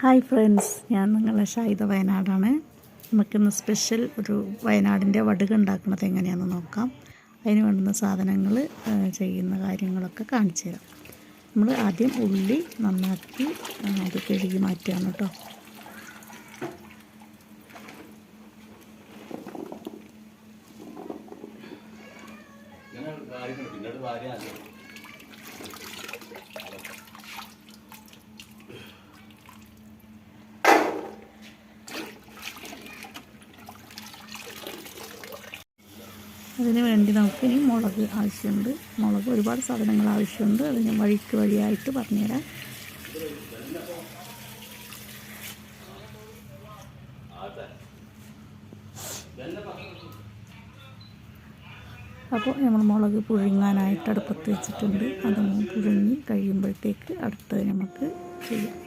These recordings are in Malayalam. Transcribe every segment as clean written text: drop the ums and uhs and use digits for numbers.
ഹായ് ഫ്രണ്ട്സ്, ഞാൻ നിങ്ങളെ ഷാഹിദ വയനാടാണ്. നമുക്കിന്ന് സ്പെഷ്യൽ ഒരു വയനാടിൻ്റെ വടുക ഉണ്ടാക്കുന്നത് എങ്ങനെയാണെന്ന് നോക്കാം. അതിന് വേണ്ടുന്ന സാധനങ്ങൾ ചെയ്യുന്ന കാര്യങ്ങളൊക്കെ കാണിച്ചു തരാം. നമ്മൾ ആദ്യം ഉള്ളി നന്നാക്കി അത് കഴുകി മാറ്റുകയാണ് കേട്ടോ. അതിന് വേണ്ടി നമുക്കിനി മുളക് ആവശ്യമുണ്ട്. മുളക് ഒരുപാട് സാധനങ്ങൾ ആവശ്യമുണ്ട്. അത് ഞാൻ വഴിയായിട്ട് പറഞ്ഞുതരാം. അപ്പോൾ നമ്മൾ മുളക് പുഴുങ്ങാനായിട്ട് അടുപ്പത്ത് വെച്ചിട്ടുണ്ട്. അത് പുഴുങ്ങി കഴിയുമ്പോഴത്തേക്ക് അടുത്തത് നമുക്ക് ചെയ്യാം.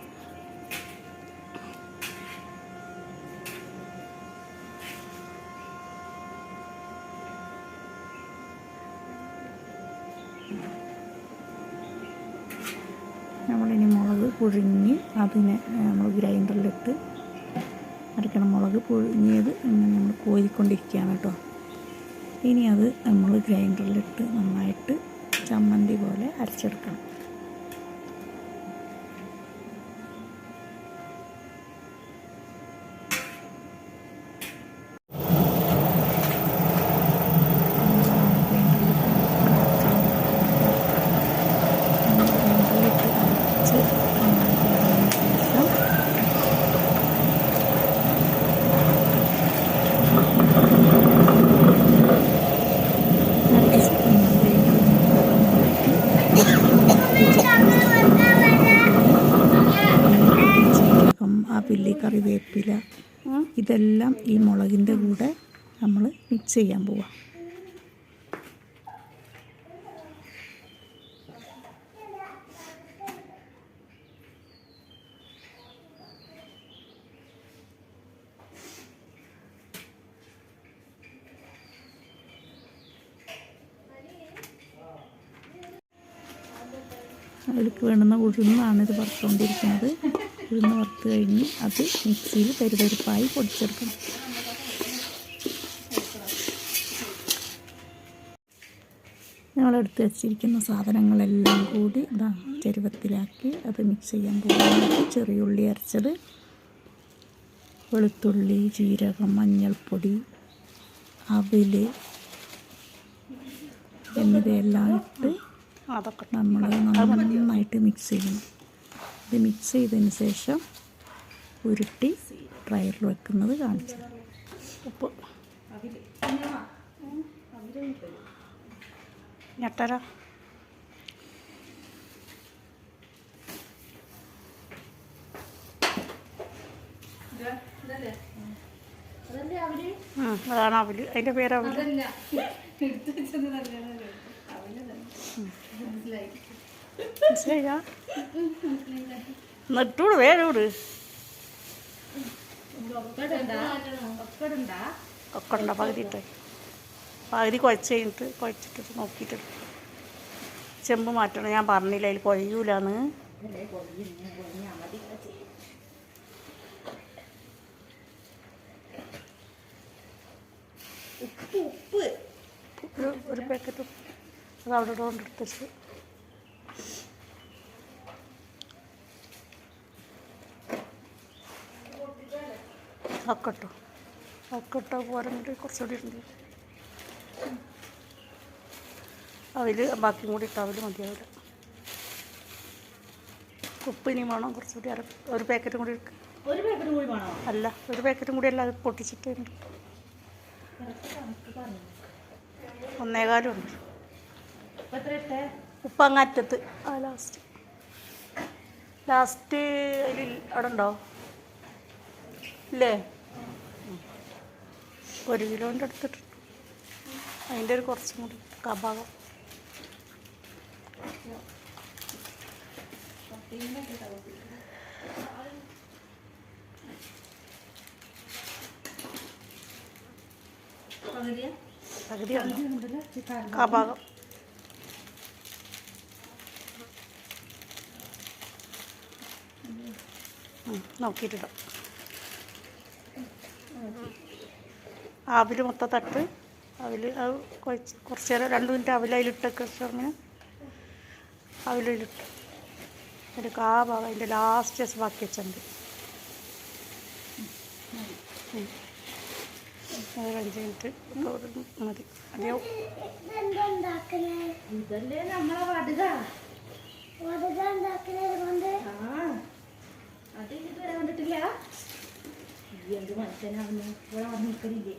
നമ്മളിനി മുളക് പുഴുങ്ങി അതിനെ നമ്മൾ ഗ്രൈൻഡറിലിട്ട് അരക്കണം. മുളക് പുഴുങ്ങിയത് ഇങ്ങനെ നമ്മൾ കോരിക്കൊണ്ടിരിക്കുകയാണ് കേട്ടോ. ഇനി അത് നമ്മൾ ഗ്രൈൻഡറിലിട്ട് നന്നായിട്ട് ചമ്മന്തി പോലെ അരച്ചെടുക്കണം. ആപ്പില്, കറിവേപ്പില ഇതെല്ലാം ഈ മുളകിൻ്റെ കൂടെ നമ്മൾ മിക്സ് ചെയ്യാൻ പോവാം. അതിലേക്ക് വേണ്ടുന്ന ഉഴുന്നാണ് ഇത് വറുത്തുകൊണ്ടിരിക്കുന്നത്. ഉഴുന്ന് വറുത്ത് കഴിഞ്ഞ് അത് മിക്സിയിൽ തരിതരിപ്പായി പൊടിച്ചെടുക്കണം. നമ്മളെടുത്ത് വെച്ചിരിക്കുന്ന സാധനങ്ങളെല്ലാം കൂടി ഇതാ ചരുവത്തിലാക്കി അത് മിക്സ് ചെയ്യാൻ പോകുന്നത്. ചെറിയുള്ളി അരച്ചത്, വെളുത്തുള്ളി, ജീരകം, മഞ്ഞൾപ്പൊടി, അവിൽ എന്നിവയെല്ലാം ഇട്ട് അതൊക്കെ നമ്മൾ നന്നായിട്ട് മിക്സ് ചെയ്യണം. ഇത് മിക്സ് ചെയ്തതിന് ശേഷം ഉരുട്ടി ഡ്രയറിൽ വെക്കുന്നത് കാണിച്ചു. ഉപ്പ് ഞട്ടര അതാണ് അവല്. അതിൻ്റെ പേര് അവല്. മനസ്സിലായില്ല? നട്ടൂട് വേരോട് ഒക്കെ ഉണ്ടോ? പകുതി കുഴച്ച് കഴിഞ്ഞിട്ട് കുഴച്ചിട്ട് നോക്കിയിട്ട് ചെമ്പ് മാറ്റണം. ഞാൻ പറഞ്ഞില്ല അതിൽ കുഴയൂലാന്ന്. ഉപ്പ് ഒരു പാക്കറ്റ് അത് അവിടെ കൊണ്ടെടുത്ത് അക്കട്ടോ പോരണ്ട് കുറച്ചുകൂടി ഉണ്ട്. അതിൽ ബാക്കിയും കൂടി ഇട്ട് അവൽ മതിയാവില്ല. ഉപ്പ് ഇനി വേണം കുറച്ചുകൂടി. ഒരു പാക്കറ്റും കൂടി എടുക്കുക. അല്ല, ഒരു പാക്കറ്റും കൂടി അല്ല, അത് പൊട്ടിച്ചിട്ടുണ്ട്. 1.25 ഉണ്ട്. ഉപ്പ് അങ്ങറ്റത്ത് ലാസ്റ്റ് അതിൽ അവിടെ ഉണ്ടോ? ഇല്ലേ? 1 കിലോൻ്റെ അടുത്തിട്ടുണ്ട്. അതിൻ്റെ ഒരു കുറച്ചും കൂടി കഭാഗം. പകുതിയാണ് കഭാഗം. നോക്കിയിട്ടിടാം. അവിൽ മൊത്തം തട്ട് അവിൽ അത് കുറച്ച് നേരം 2 മിനിറ്റ് അവിൽ അതിലിട്ടൊക്കെ അങ്ങനെ അവിലിട്ട് ഒരു ഭാഗം അതിൻ്റെ ലാസ്റ്റ് ബാക്കി വെച്ചിട്ടുണ്ട്. ഒരു 5 മിനിറ്റ് മതി. അതെയോ ഇതല്ലേ നമ്മളെ വടുക അത് ഇതുവരെ കണ്ടിട്ടില്ല. എന്ത് മനുഷ്യനാവുന്നു ഇവിടെ വന്ന് നിൽക്കലില്ലേ?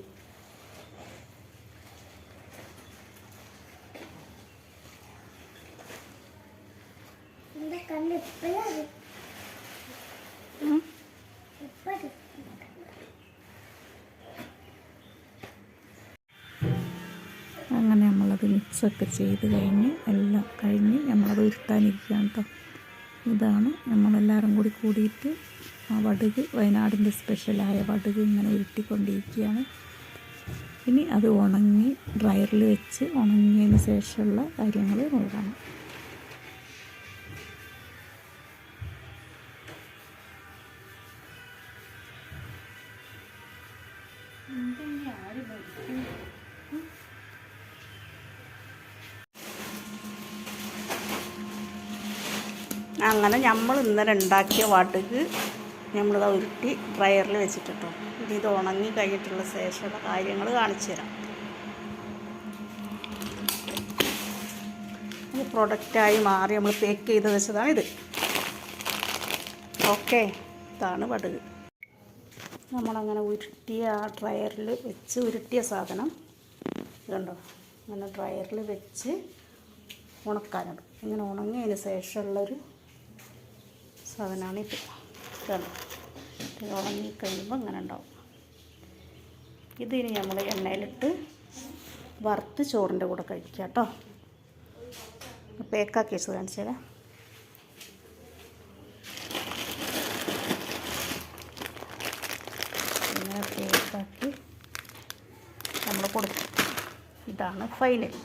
അങ്ങനെ നമ്മളത് മിക്സൊക്കെ ചെയ്ത് കഴിഞ്ഞ് എല്ലാം കഴിഞ്ഞ് നമ്മളത് ഉരുട്ടാനിരിക്കുകയാണ് കേട്ടോ. ഇതാണ് നമ്മളെല്ലാവരും കൂടി കൂടിയിട്ട് ആ വടുക്, വയനാടിൻ്റെ സ്പെഷ്യലായ വടുക് ഇങ്ങനെ ഉരുട്ടിക്കൊണ്ടിരിക്കുകയാണ്. ഇനി അത് ഉണങ്ങി ഡ്രയറിൽ വെച്ച് ഉണങ്ങിയതിന് ശേഷമുള്ള കാര്യങ്ങൾ നോക്കണം. അങ്ങനെ നമ്മൾ ഇന്നലെ ഉണ്ടാക്കിയ വടുക് നമ്മളിത് ഉരുട്ടി ഡ്രയറിൽ വെച്ചിട്ടോ. ഇനി ഇത് ഉണങ്ങി കഴിഞ്ഞിട്ടുള്ള ശേഷമുള്ള കാര്യങ്ങൾ കാണിച്ചു തരാം. ഇത് പ്രൊഡക്റ്റായി മാറി നമ്മൾ പാക്ക് ചെയ്ത് വെച്ചതാണ് ഇത്. ഓക്കെ, ഇതാണ് വടുക്. നമ്മളങ്ങനെ ഉരുട്ടിയ ആ ഡ്രയറിൽ വെച്ച് ഉരുട്ടിയ സാധനം ഇതുണ്ടോ, അങ്ങനെ ഡ്രയറിൽ വെച്ച് ഉണക്കാനുണ്ട്. ഇങ്ങനെ ഉണങ്ങിയതിന് ശേഷമുള്ളൊരു സാധനമാണ് ഇത്. ഇതാണ് ഇത് ഉണങ്ങി കഴിയുമ്പോൾ ഇങ്ങനെ ഉണ്ടാവും. ഇതിന് നമ്മൾ എണ്ണയിലിട്ട് വറുത്ത് ചോറിൻ്റെ കൂടെ കഴിക്കുക കേട്ടോ. പേക്കാക്കി വെച്ചത് കാണിച്ചു തരാം. ഇങ്ങനെ പേക്കാക്കി നമ്മൾ കൊടുക്കും. ഇതാണ് ഫൈനൽ.